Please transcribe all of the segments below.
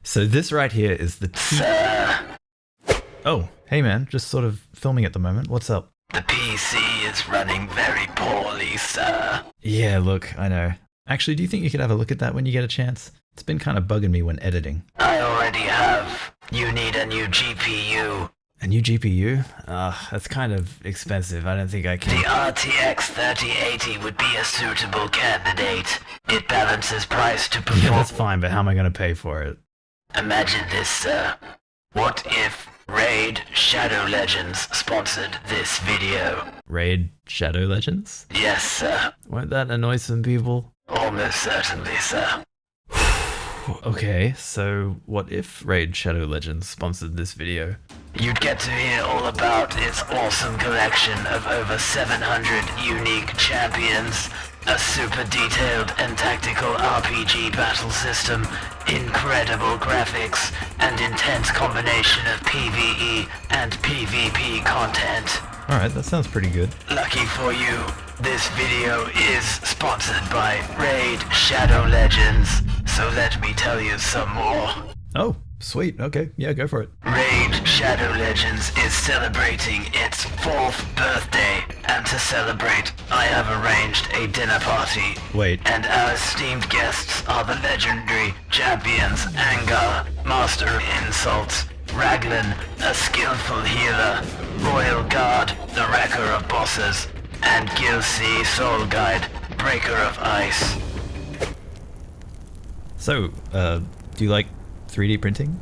So this right here is the Oh, hey man, just sort of filming at the moment. What's up? The PC is running very poorly, sir. Yeah, look, I know. Actually, do you think you could have a look at that when you get a chance? It's been kind of bugging me when editing. I already have. You need a new GPU. A new GPU? That's kind of expensive. I don't think I can... The RTX 3080 would be a suitable candidate. It balances price to perform... Yeah, that's fine, but how am I going to pay for it? Imagine this, sir. What if Raid Shadow Legends sponsored this video? Raid Shadow Legends? Yes, sir. Won't that annoy some people? Almost certainly, sir. Okay, so what if Raid Shadow Legends sponsored this video? You'd get to hear all about its awesome collection of over 700 unique champions, a super detailed and tactical RPG battle system, incredible graphics, and intense combination of PvE and PvP content. Alright, that sounds pretty good. Lucky for you, this video is sponsored by Raid Shadow Legends, so let me tell you some more. Oh, sweet, okay, yeah, go for it. Raid Shadow Legends is celebrating its 4th birthday, and to celebrate, I have arranged a dinner party. Wait. And our esteemed guests are the legendary champions Angar, Master of Insults, Raglan, a skillful healer, Royal Guard, the wrecker of bosses, and Gilsey Soul Guide, breaker of ice. So, do you like 3D printing?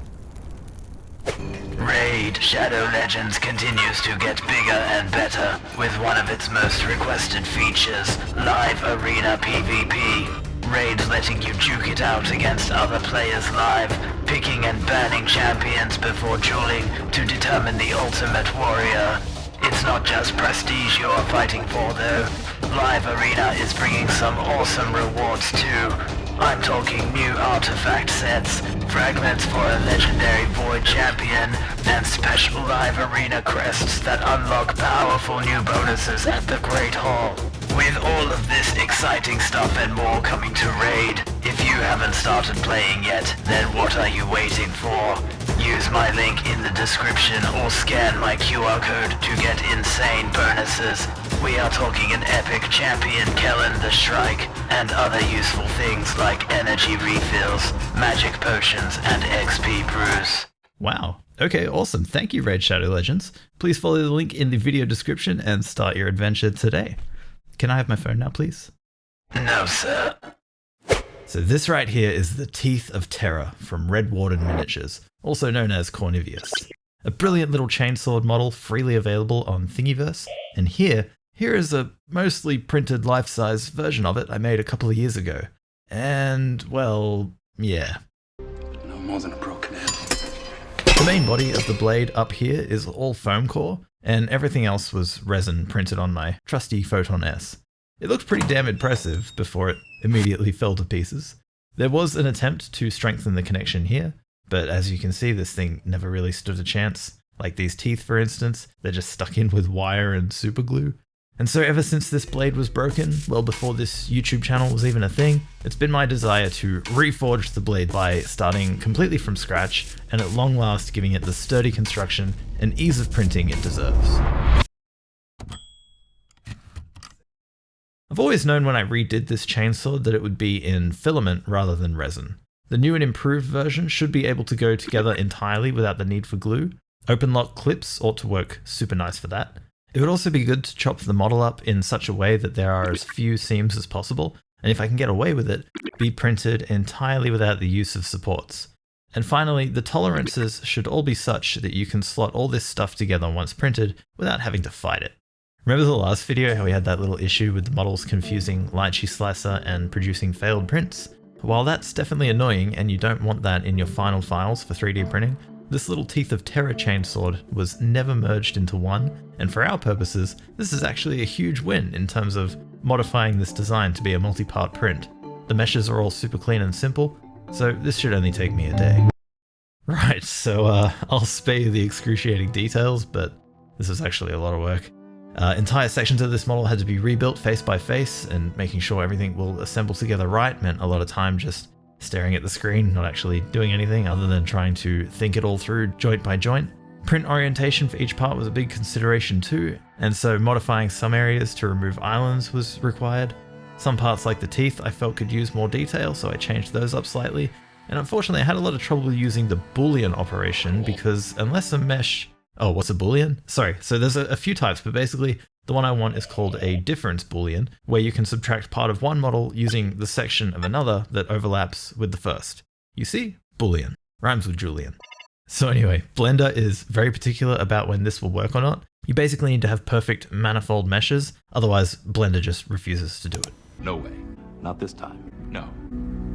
Raid Shadow Legends continues to get bigger and better, with one of its most requested features, Live Arena PvP. Raid letting you duke it out against other players live, picking and banning champions before dueling to determine the ultimate warrior. It's not just prestige you're fighting for though. Live Arena is bringing some awesome rewards too. I'm talking new artifact sets, fragments for a legendary Void champion, and special Live Arena crests that unlock powerful new bonuses at the Great Hall. With all of this exciting stuff and more coming to Raid, if you haven't started playing yet, then what are you waiting for? Use my link in the description or scan my QR code to get insane bonuses. We are talking an epic champion Kellen the Shrike, and other useful things like energy refills, magic potions, and XP brews. Wow. Okay, awesome. Thank you, Raid Shadow Legends. Please follow the link in the video description and start your adventure today. Can I have my phone now, please? No, sir. So this right here is the Teeth of Terror from Redwarded Miniatures, also known as Cornivius. A brilliant little chainsword model freely available on Thingiverse, and here is a mostly printed life-size version of it I made a couple of years ago. And, well, yeah. No more than a broken head. The main body of the blade up here is all foam core, and everything else was resin printed on my trusty Photon S. It looked pretty damn impressive before it immediately fell to pieces. There was an attempt to strengthen the connection here, but as you can see, this thing never really stood a chance. Like these teeth, for instance, they're just stuck in with wire and super glue. And so ever since this blade was broken, well before this YouTube channel was even a thing, it's been my desire to reforge the blade by starting completely from scratch and at long last giving it the sturdy construction and ease of printing it deserves. I've always known when I redid this chainsword that it would be in filament rather than resin. The new and improved version should be able to go together entirely without the need for glue. Open lock clips ought to work super nice for that. It would also be good to chop the model up in such a way that there are as few seams as possible, and if I can get away with it, be printed entirely without the use of supports. And finally, the tolerances should all be such that you can slot all this stuff together once printed without having to fight it. Remember the last video how we had that little issue with the models confusing Lychee Slicer and producing failed prints? While that's definitely annoying and you don't want that in your final files for 3D printing, this little Teeth of Terror chainsword was never merged into one, and for our purposes, this is actually a huge win in terms of modifying this design to be a multi-part print. The meshes are all super clean and simple, so this should only take me a day. Right, so I'll spare you the excruciating details, but this is actually a lot of work. Entire sections of this model had to be rebuilt face by face, and making sure everything will assemble together right meant a lot of time just staring at the screen, not actually doing anything other than trying to think it all through joint by joint. Print orientation for each part was a big consideration too, and so modifying some areas to remove islands was required. Some parts like the teeth I felt could use more detail, so I changed those up slightly. And unfortunately I had a lot of trouble using the Boolean operation because unless a mesh... Oh, what's a Boolean? Sorry, so there's a few types, but basically the one I want is called a difference Boolean, where you can subtract part of one model using the section of another that overlaps with the first. You see? Boolean. Rhymes with Julian. So anyway, Blender is very particular about when this will work or not. You basically need to have perfect manifold meshes, otherwise Blender just refuses to do it. No way. Not this time. No.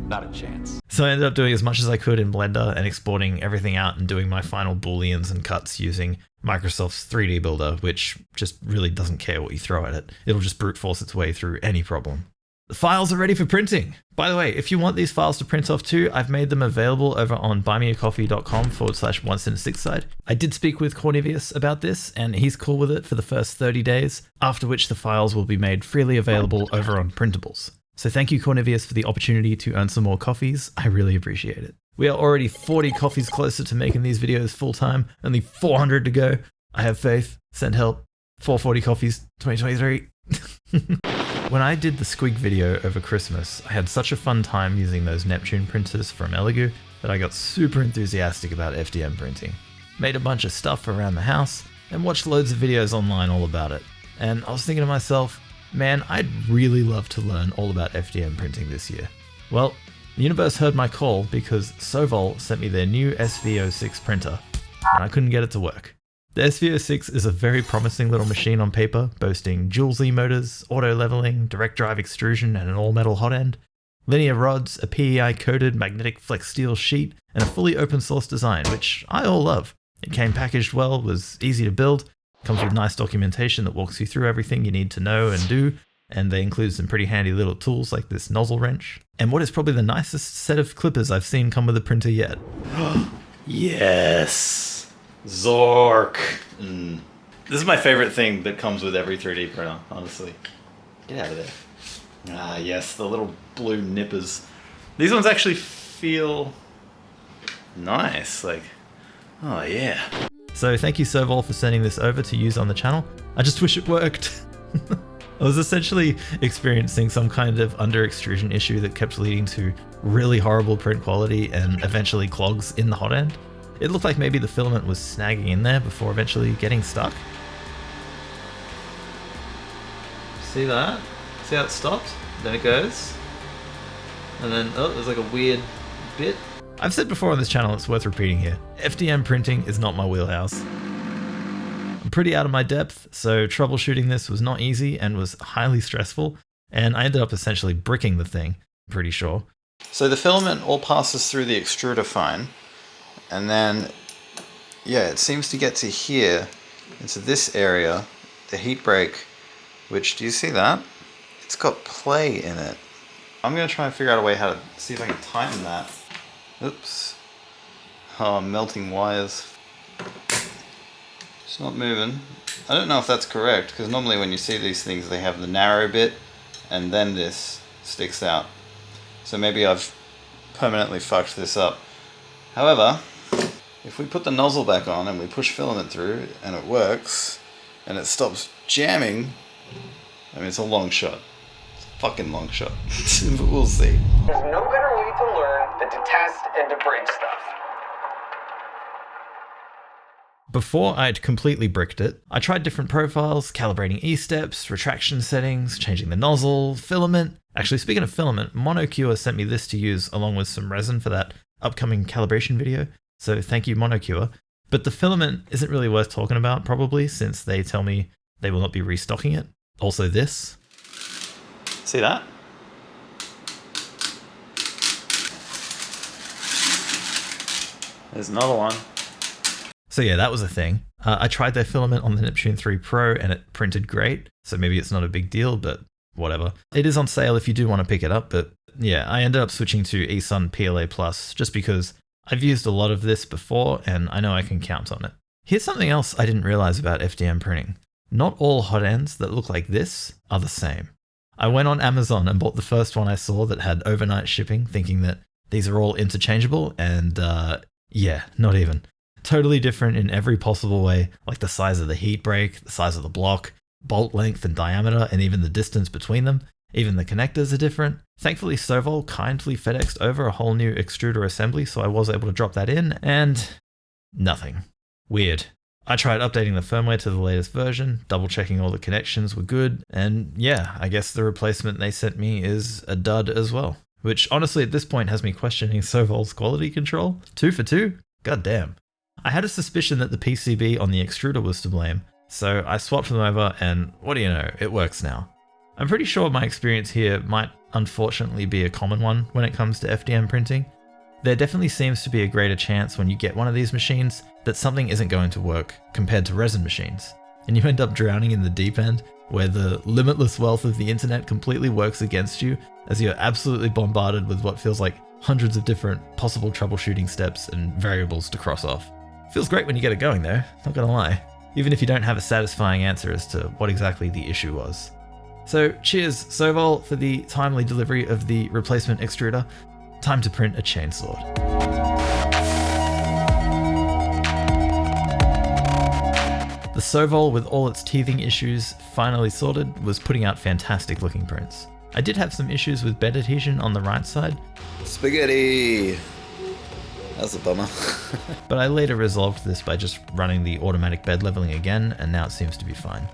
Not a chance. So I ended up doing as much as I could in Blender and exporting everything out and doing my final booleans and cuts using Microsoft's 3D Builder, which just really doesn't care what you throw at it. It'll just brute force its way through any problem. The files are ready for printing. By the way, if you want these files to print off too, I've made them available over on buymeacoffee.com/176side. I did speak with Cornelius about this and he's cool with it for the first 30 days, after which the files will be made freely available over on Printables. So thank you, Cornelius, for the opportunity to earn some more coffees. I really appreciate it. We are already 40 coffees closer to making these videos full time, only 400 to go. I have faith, send help, 440 coffees, 2023. When I did the Squig video over Christmas, I had such a fun time using those Neptune printers from Elegoo that I got super enthusiastic about FDM printing. Made a bunch of stuff around the house and watched loads of videos online all about it. And I was thinking to myself, man, I'd really love to learn all about FDM printing this year. Well, the universe heard my call because Sovol sent me their new SV06 printer, and I couldn't get it to work. The SV06 is a very promising little machine on paper, boasting dual Z motors, auto leveling, direct drive extrusion, and an all-metal hot end, linear rods, a PEI-coated magnetic flex steel sheet, and a fully open-source design, which I all love. It came packaged well, was easy to build, comes with nice documentation that walks you through everything you need to know and do, and they include some pretty handy little tools like this nozzle wrench, and what is probably the nicest set of clippers I've seen come with a printer yet. Yes! Zork! This is my favorite thing that comes with every 3D printer, honestly. Get out of there. Ah, yes, the little blue nippers. These ones actually feel nice, like, oh yeah. So thank you Sovol for sending this over to use on the channel. I just wish it worked. I was essentially experiencing some kind of under extrusion issue that kept leading to really horrible print quality and eventually clogs in the hot end. It looked like maybe the filament was snagging in there before eventually getting stuck. See that? See how it stopped? Then it goes. And then, oh, there's like a weird bit. I've said before on this channel, it's worth repeating here. FDM printing is not my wheelhouse. I'm pretty out of my depth, so troubleshooting this was not easy and was highly stressful, and I ended up essentially bricking the thing, I'm pretty sure. So the filament all passes through the extruder fine, and then, yeah, it seems to get to here, into this area, the heat break, which, do you see that? It's got play in it. I'm going to try and figure out a way how to see if I can tighten that. Oops. Oh, I'm melting wires. It's not moving. I don't know if that's correct, because normally when you see these things, they have the narrow bit, and then this sticks out. So maybe I've permanently fucked this up. However, if we put the nozzle back on and we push filament through, and it works, and it stops jamming, I mean, it's a long shot. It's a fucking long shot. But we'll see. There's no better way to learn than to test and to break stuff. Before I'd completely bricked it, I tried different profiles, calibrating E-steps, retraction settings, changing the nozzle, filament. Actually, speaking of filament, Monocure sent me this to use along with some resin for that upcoming calibration video. So thank you, Monocure. But the filament isn't really worth talking about, probably, since they tell me they will not be restocking it. Also this. See that? There's another one. So yeah, that was a thing. I tried their filament on the Neptune 3 Pro and it printed great. So maybe it's not a big deal, but whatever. It is on sale if you do want to pick it up. But yeah, I ended up switching to eSun PLA Plus just because I've used a lot of this before and I know I can count on it. Here's something else I didn't realize about FDM printing. Not all hot ends that look like this are the same. I went on Amazon and bought the first one I saw that had overnight shipping, thinking that These are all interchangeable and yeah, not even. Totally different in every possible way, like the size of the heat break, the size of the block, bolt length and diameter, and even the distance between them. Even the connectors are different. Thankfully, Sovol kindly FedExed over a whole new extruder assembly, so I was able to drop that in, and nothing. Weird. I tried updating the firmware to the latest version, double checking all the connections were good, and yeah, I guess the replacement they sent me is a dud as well. Which honestly at this point has me questioning Sovol's quality control. 2 for 2? God damn. I had a suspicion that the PCB on the extruder was to blame, so I swapped them over and what do you know, it works now. I'm pretty sure my experience here might unfortunately be a common one when it comes to FDM printing. There definitely seems to be a greater chance when you get one of these machines that something isn't going to work compared to resin machines, and you end up drowning in the deep end where the limitless wealth of the internet completely works against you as you're absolutely bombarded with what feels like hundreds of different possible troubleshooting steps and variables to cross off. Feels great when you get it going though, not gonna lie, even if you don't have a satisfying answer as to what exactly the issue was. So cheers Sovol for the timely delivery of the replacement extruder. Time to print a chainsword. The Sovol, with all its teething issues finally sorted, was putting out fantastic looking prints. I did have some issues with bed adhesion on the right side. Spaghetti! That's a bummer. But I later resolved this by just running the automatic bed leveling again, and now it seems to be fine.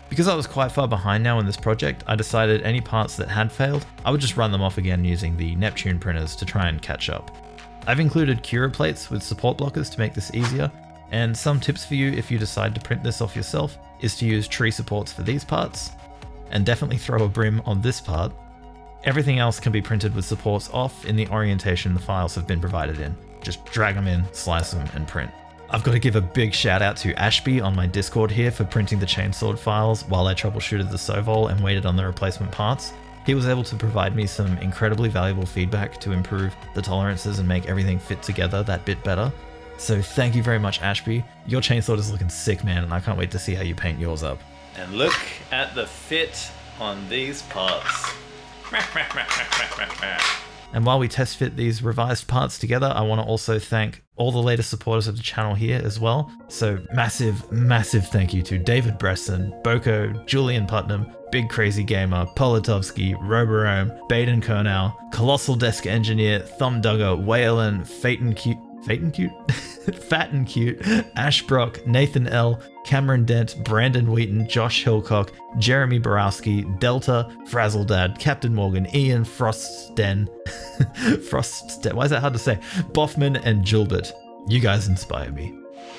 Because I was quite far behind now in this project, I decided any parts that had failed, I would just run them off again using the Neptune printers to try and catch up. I've included Cura plates with support blockers to make this easier, and some tips for you if you decide to print this off yourself is to use tree supports for these parts, and definitely throw a brim on this part. Everything else can be printed with supports off in the orientation the files have been provided in. Just drag them in, slice them, and print. I've got to give a big shout out to Ashby on my Discord here for printing the chainsword files while I troubleshooted the Sovol and waited on the replacement parts. He was able to provide me some incredibly valuable feedback to improve the tolerances and make everything fit together that bit better. So thank you very much, Ashby. Your chainsword is looking sick, man, and I can't wait to see how you paint yours up. And look at the fit on these parts. And while we test fit these revised parts together, I want to also thank all the latest supporters of the channel here as well. So massive thank you to David Bresson, Boko, Julian Putnam, Big Crazy Gamer, Politovsky, Roborome, Baden Kernau, Colossal Desk Engineer, Thumbdugger, Whalen, Fat and Cute, Ash Brock, Nathan L, Cameron Dent, Brandon Wheaton, Josh Hillcock, Jeremy Borowski, Delta, Frazzledad, Captain Morgan, Ian Froststen, why is that hard to say? Boffman and Gilbert. You guys inspire me.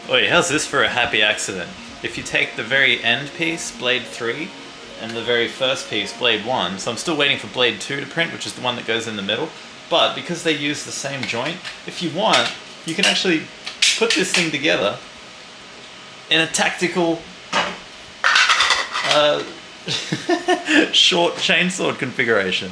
Wait, how's this for a happy accident? If you take the very end piece, Blade 3, and the very first piece, Blade 1, so I'm still waiting for Blade 2 to print, which is the one that goes in the middle, but because they use the same joint, if you want, you can actually put this thing together in a tactical short chainsword configuration.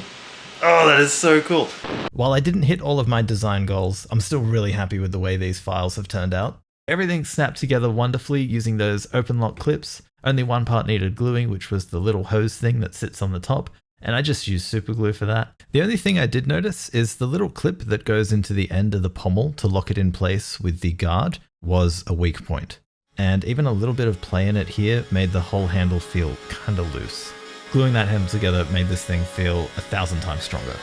Oh, that is so cool. While I didn't hit all of my design goals, I'm still really happy with the way these files have turned out. Everything snapped together wonderfully using those open lock clips. Only one part needed gluing, which was the little hose thing that sits on the top, and I just used super glue for that. The only thing I did notice is the little clip that goes into the end of the pommel to lock it in place with the guard was a weak point. And even a little bit of play in it here made the whole handle feel kinda loose. Gluing that handle together made this thing feel 1,000 times stronger.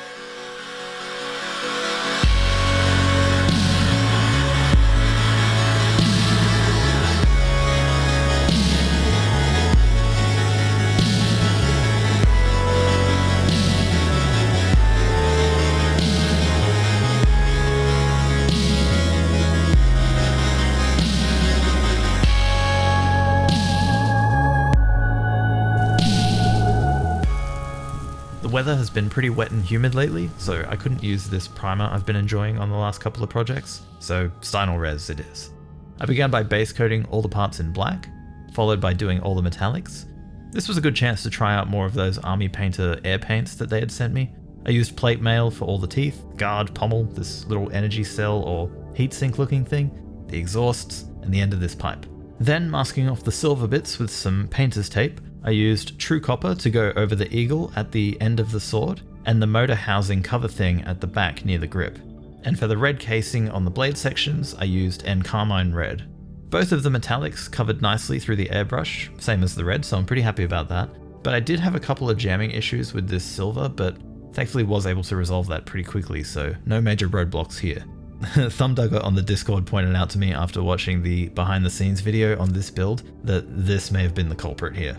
The weather has been pretty wet and humid lately, so I couldn't use this primer I've been enjoying on the last couple of projects, so Steinel Res it is. I began by base coating all the parts in black, followed by doing all the metallics. This was a good chance to try out more of those Army Painter air paints that they had sent me. I used plate mail for all the teeth, guard, pommel, this little energy cell or heatsink looking thing, the exhausts, and the end of this pipe. Then, masking off the silver bits with some painter's tape, I used true copper to go over the eagle at the end of the sword, and the motor housing cover thing at the back near the grip. And for the red casing on the blade sections, I used N-Carmine Red. Both of the metallics covered nicely through the airbrush, same as the red, so I'm pretty happy about that. But I did have a couple of jamming issues with this silver, but thankfully was able to resolve that pretty quickly, so no major roadblocks here. Thumbdugger on the Discord pointed out to me after watching the behind the scenes video on this build that this may have been the culprit here.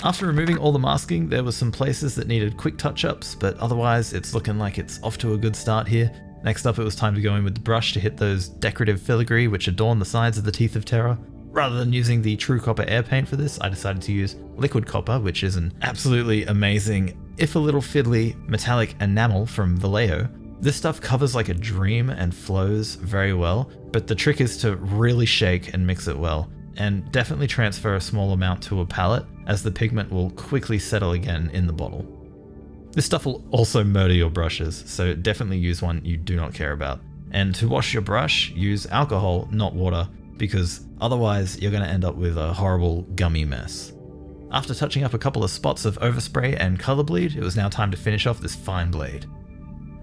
After removing all the masking, there were some places that needed quick touch-ups, but otherwise it's looking like it's off to a good start here. Next up, it was time to go in with the brush to hit those decorative filigree which adorn the sides of the Teeth of Terror. Rather than using the True Copper air paint for this, I decided to use liquid copper, which is an absolutely amazing, if a little fiddly, metallic enamel from Vallejo. This stuff covers like a dream and flows very well, but the trick is to really shake and mix it well, and definitely transfer a small amount to a palette, as the pigment will quickly settle again in the bottle. This stuff will also murder your brushes, so definitely use one you do not care about. And to wash your brush, use alcohol, not water, because otherwise you're going to end up with a horrible gummy mess. After touching up a couple of spots of overspray and color bleed, it was now time to finish off this fine blade.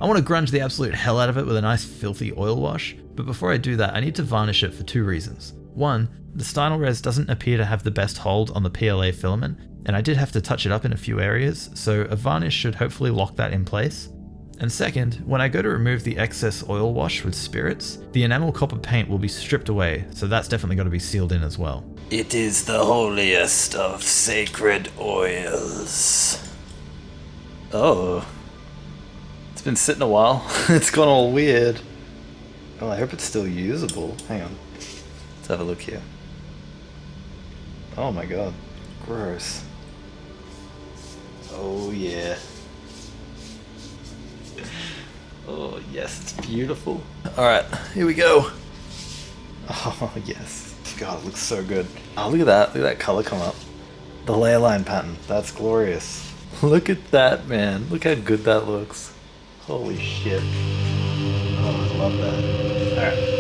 I want to grunge the absolute hell out of it with a nice filthy oil wash, but before I do that I need to varnish it for two reasons. One, the Stynylrez res doesn't appear to have the best hold on the PLA filament, and I did have to touch it up in a few areas, so a varnish should hopefully lock that in place. And second, when I go to remove the excess oil wash with spirits, the enamel copper paint will be stripped away, so that's definitely got to be sealed in as well. It is the holiest of sacred oils. Oh. It's been sitting a while. It's gone all weird. Oh, I hope it's still usable. Hang on. Let's have a look here. Oh my god. Gross. Oh yeah. Oh yes, it's beautiful. Alright, here we go. Oh yes. God, it looks so good. Oh, look at that. Look at that color come up. The layer line pattern. That's glorious. Look at that, man. Look how good that looks. Holy shit. Oh, I love that. Alright.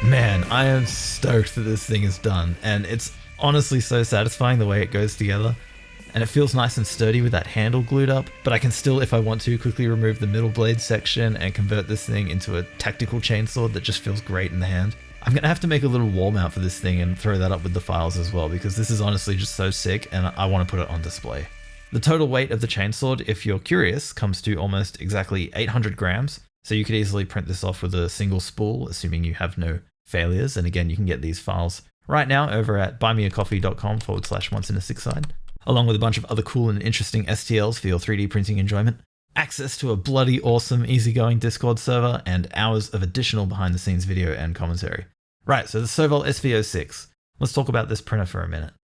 Man, I am stoked that this thing is done, and it's honestly so satisfying the way it goes together. And it feels nice and sturdy with that handle glued up, but I can still, if I want to, quickly remove the middle blade section and convert this thing into a tactical chainsword that just feels great in the hand. I'm going to have to make a little wall mount for this thing and throw that up with the files as well, because this is honestly just so sick and I want to put it on display. The total weight of the chainsword, if you're curious, comes to almost exactly 800 grams, so you could easily print this off with a single spool, assuming you have no failures. And again, you can get these files right now over at buymeacoffee.com/once-in-a-six-side, along with a bunch of other cool and interesting STLs for your 3D printing enjoyment, access to a bloody awesome easygoing Discord server, and hours of additional behind the scenes video and commentary. Right, so the Sovol SV06. Let's talk about this printer for a minute.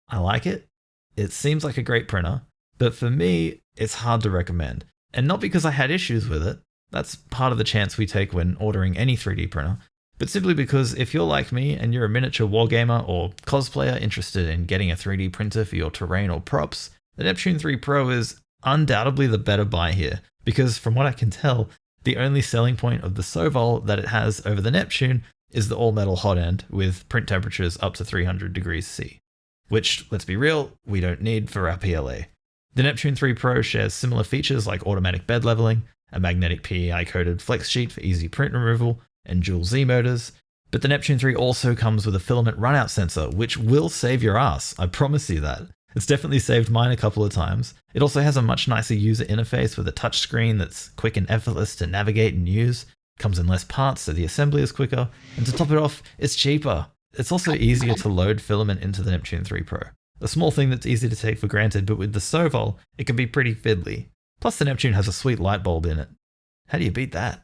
I like it. It seems like a great printer, but for me, it's hard to recommend. And not because I had issues with it. That's part of the chance we take when ordering any 3D printer. But simply because if you're like me and you're a miniature wargamer or cosplayer interested in getting a 3D printer for your terrain or props, the Neptune 3 Pro is undoubtedly the better buy here, because from what I can tell, the only selling point of the Sovol that it has over the Neptune is the all-metal hot end with print temperatures up to 300 degrees C, which, let's be real, we don't need for our PLA. The Neptune 3 Pro shares similar features like automatic bed leveling, a magnetic PEI-coated flex sheet for easy print removal, and dual Z motors, but the Neptune 3 also comes with a filament runout sensor, which will save your ass, I promise you that. It's definitely saved mine a couple of times. It also has a much nicer user interface with a touchscreen that's quick and effortless to navigate and use, comes in less parts so the assembly is quicker, and to top it off, it's cheaper. It's also easier to load filament into the Neptune 3 Pro. A small thing that's easy to take for granted, but with the Sovol, it can be pretty fiddly. Plus the Neptune has a sweet light bulb in it. How do you beat that?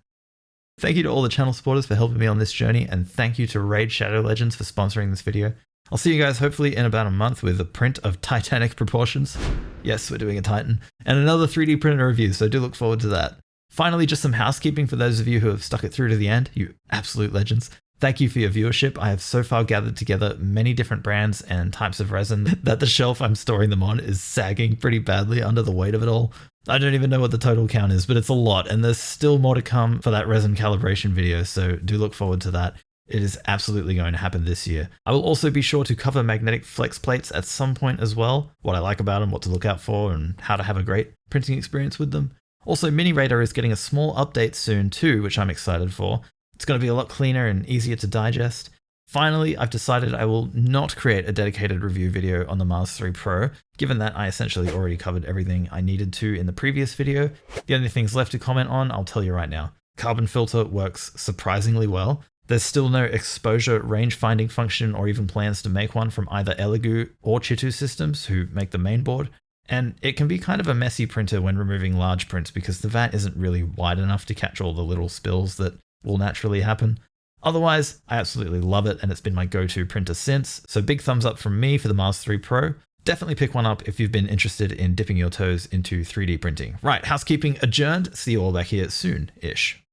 Thank you to all the channel supporters for helping me on this journey, and thank you to Raid Shadow Legends for sponsoring this video. I'll see you guys hopefully in about a month with a print of Titanic proportions. Yes, we're doing a Titan. And another 3D printer review, so do look forward to that. Finally, just some housekeeping for those of you who have stuck it through to the end, you absolute legends. Thank you for your viewership. I have so far gathered together many different brands and types of resin that the shelf I'm storing them on is sagging pretty badly under the weight of it all. I don't even know what the total count is, but it's a lot, and there's still more to come for that resin calibration video, so do look forward to that. It is absolutely going to happen this year. I will also be sure to cover magnetic flex plates at some point as well, what I like about them, what to look out for, and how to have a great printing experience with them. Also, Mini Radar is getting a small update soon too, which I'm excited for. It's going to be a lot cleaner and easier to digest. Finally, I've decided I will not create a dedicated review video on the Mars 3 Pro, given that I essentially already covered everything I needed to in the previous video. The only things left to comment on, I'll tell you right now. Carbon filter works surprisingly well. There's still no exposure range finding function or even plans to make one from either Elegoo or Chitu Systems, who make the main board. And it can be kind of a messy printer when removing large prints because the vat isn't really wide enough to catch all the little spills that will naturally happen. Otherwise, I absolutely love it and it's been my go-to printer since, so big thumbs up from me for the Mars 3 Pro. Definitely pick one up if you've been interested in dipping your toes into 3D printing. Right, housekeeping adjourned. See you all back here soon-ish.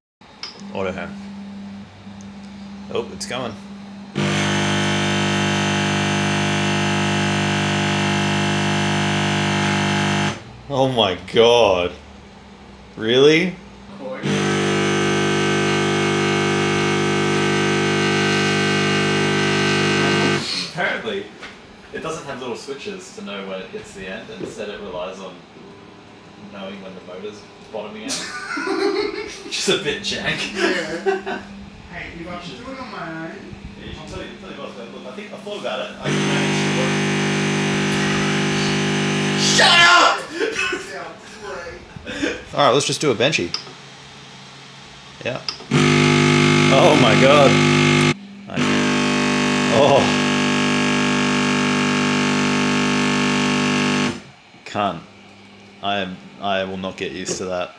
Auto ham. Oh, it's going. Oh my god. Really? Apparently, it doesn't have little switches to know when it hits the end, and instead it relies on knowing when the motor's bottoming out. Which is a bit jank. Yeah. Hey, if I should do it on my own. Yeah, you should tell you what, look, I think I thought about it. I can manage to work. Sounds great. Alright, let's just do a benchy. Yeah. Oh my god. Oh. Can't. I will not get used to that.